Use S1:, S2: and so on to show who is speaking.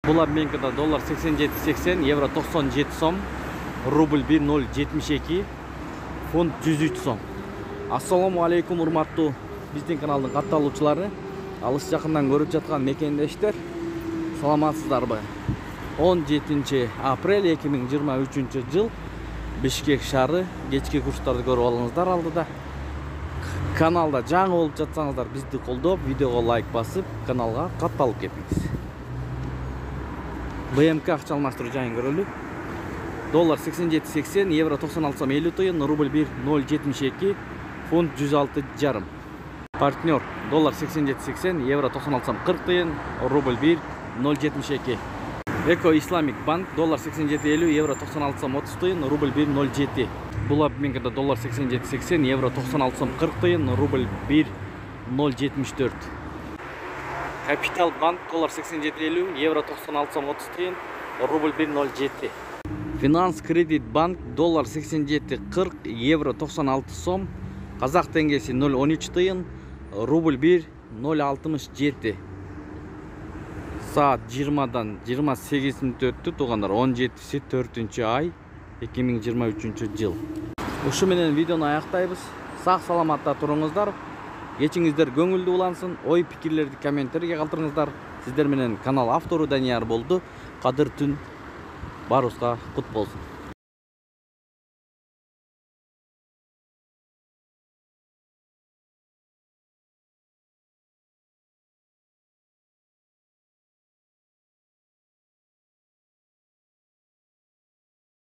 S1: Бул обменкада доллар 87.80, евро 97 сом, рубль 1.072, фунт 103 сом. Ассаламу алейкум, урматтуу биздин каналдын катталуучулары, алыс жакындан көрүп жаткан мекендештер, саламатсыздарбы? 17 апрель 2023 жыл Бишкек шаары кечки курстарды көрүп алыңыздар алдыда. Каналда жаңы болуп жатсаңыздар, бизди колдоп, видеого лайк басып, каналга катталып кетиңиз. БМК акча алмаштыруу жайын көрөлү. Доллар 87.80, евро 96 сом 50 тыйын, рубль 1.072, фунт 106,5. Партнер доллар 87.80, евро 96 сом 40 тыйын, рубль 1.072. Эко Исламик банк доллар 87.50, евро 96 сом 30 тыйын, рубль 1.07. Бул обменкада доллар 87.80, евро 96 сом 40 тыйын, рубль 1.074. Капитал банк доллар 87.50, евро 96 сом 30 тыйын, рубль 1.07. Финанс кредит банк доллар 87.40, евро 96 сом, казак теңгеси 0.13 тыйын, рубль 1.067. Saat 20'dan 28'ini öttü, tuğanlar 17'si 4. ay 2023 жыл. Uşu menen videonu ayaqtayбыз. Sağ salamatта turuңuzдар. Geçiңиздер көңүлдүү улансын. Ой пикирлерди комменттерге калтырыңыздар. Сиздер менен канал автору Данияр болду. Кадыр түн барыбызга кут болсун.